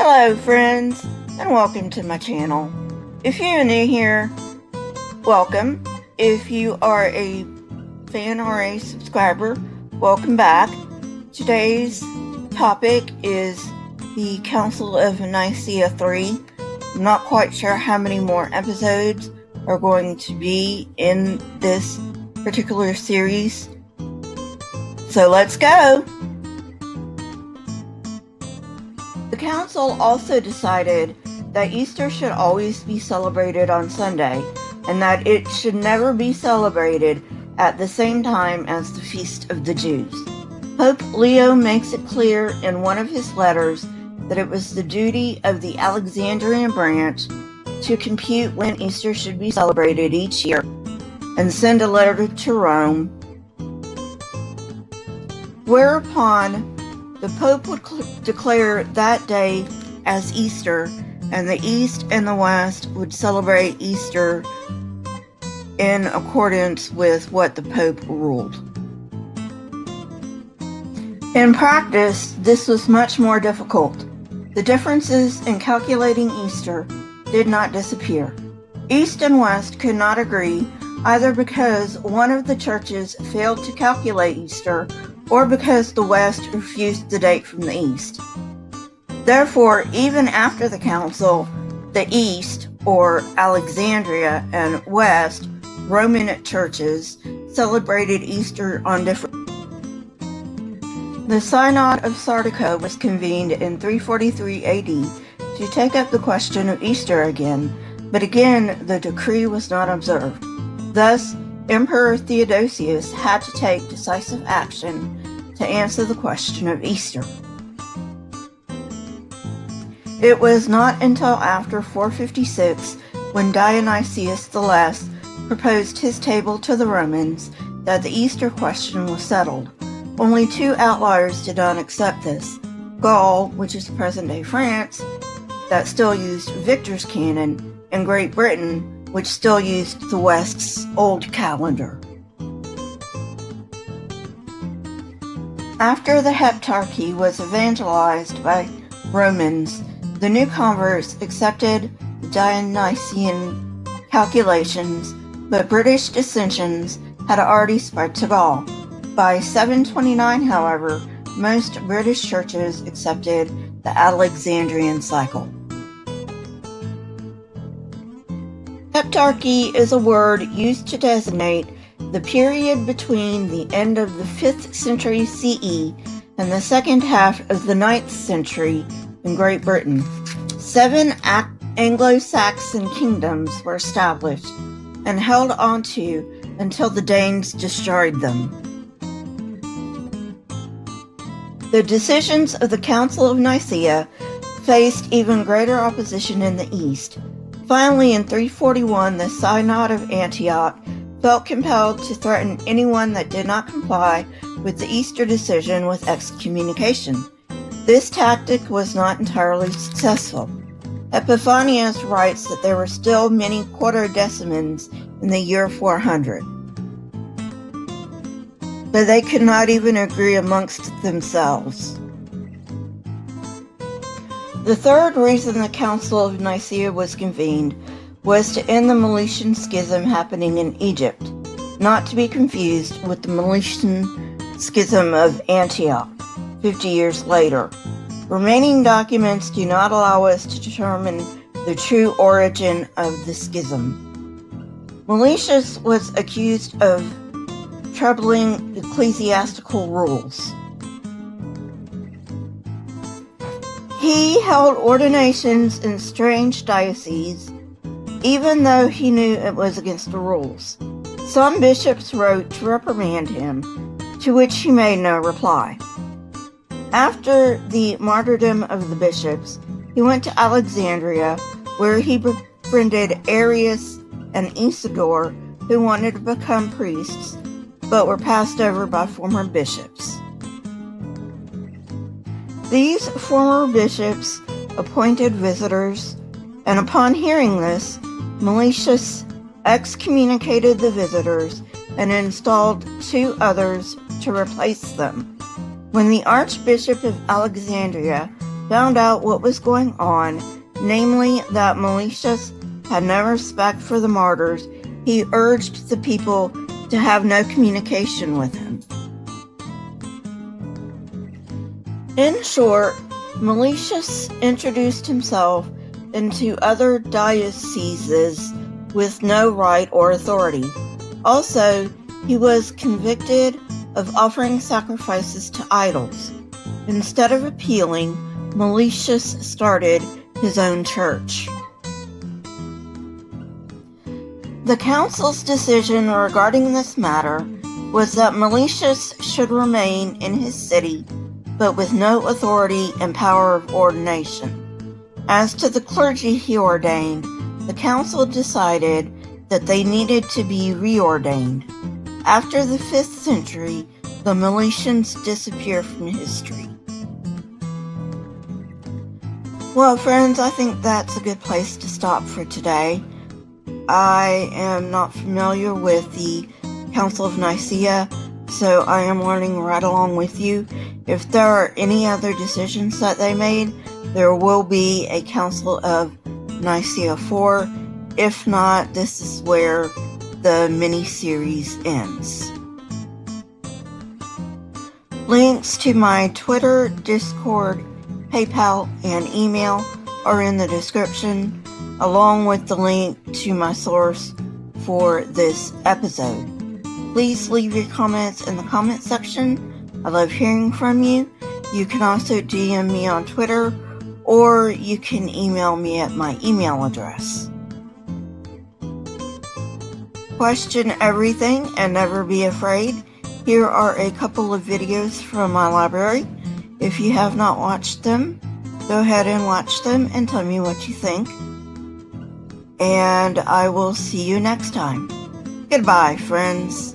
Hello friends, and welcome to my channel. If you're new here, welcome. If you are a fan or a subscriber, welcome back. Today's topic is the Council of Nicea 3. I'm not quite sure how many more episodes are going to be in this particular series. So let's go! The council also decided that Easter should always be celebrated on Sunday, and that it should never be celebrated at the same time as the Feast of the Jews. Pope Leo makes it clear in one of his letters that it was the duty of the Alexandrian branch to compute when Easter should be celebrated each year and send a letter to Rome, whereupon the Pope would declare that day as Easter, and the East and the West would celebrate Easter in accordance with what the Pope ruled. In practice, this was much more difficult. The differences in calculating Easter did not disappear. East and West could not agree, either because one of the churches failed to calculate Easter or because the West refused the date from the East. Therefore, even after the council, the East, or Alexandria, and West, Roman churches, celebrated Easter on different. The Synod of Sardica was convened in 343 AD to take up the question of Easter again, but again the decree was not observed. Thus, Emperor Theodosius had to take decisive action to answer the question of Easter. It was not until after 456, when Dionysius the Less proposed his table to the Romans, that the Easter question was settled. Only two outliers did not accept this: Gaul, which is present-day France, that still used Victor's canon, and Great Britain, which still used the West's old calendar. After the Heptarchy was evangelized by Romans, the new converts accepted the Dionysian calculations, but British dissensions had already spread to Gaul. By 729, however, most British churches accepted the Alexandrian cycle. Heptarchy is a word used to designate the period between the end of the 5th century CE and the second half of the 9th century in Great Britain. 7 Anglo-Saxon kingdoms were established and held onto until the Danes destroyed them. The decisions of the Council of Nicea faced even greater opposition in the East. Finally, in 341, the Synod of Antioch felt compelled to threaten anyone that did not comply with the Easter decision with excommunication. This tactic was not entirely successful. Epiphanius writes that there were still many quartodecimans in the year 400, but they could not even agree amongst themselves. The third reason the Council of Nicea was convened was to end the Meletian schism happening in Egypt, not to be confused with the Meletian schism of Antioch 50 years later. Remaining documents do not allow us to determine the true origin of the schism. Meletius was accused of troubling ecclesiastical rules. He held ordinations in strange dioceses, even though he knew it was against the rules. Some bishops wrote to reprimand him, to which he made no reply. After the martyrdom of the bishops, he went to Alexandria, where he befriended Arius and Isidore, who wanted to become priests, but were passed over by former bishops. These former bishops appointed visitors, and upon hearing this, Meletius excommunicated the visitors and installed 2 others to replace them. When the Archbishop of Alexandria found out what was going on, namely that Meletius had no respect for the martyrs, he urged the people to have no communication with him. In short, Meletius introduced himself into other dioceses with no right or authority. Also, he was convicted of offering sacrifices to idols. Instead of appealing, Meletius started his own church. The council's decision regarding this matter was that Meletius should remain in his city, but with no authority and power of ordination. As to the clergy he ordained, the council decided that they needed to be reordained. After the 5th century, the Meletians disappear from history. Well, friends, I think that's a good place to stop for today. I am not familiar with the Council of Nicea, so I am learning right along with you. If there are any other decisions that they made, there will be a Council of Nicea 4. If not, this is where the mini-series ends. Links to my Twitter, Discord, PayPal, and email are in the description, along with the link to my source for this episode. Please leave your comments in the comment section. I love hearing from you. You can also DM me on Twitter, or you can email me at my email address. Question everything and never be afraid. Here are a couple of videos from my library. If you have not watched them, go ahead and watch them and tell me what you think. And I will see you next time. Goodbye, friends.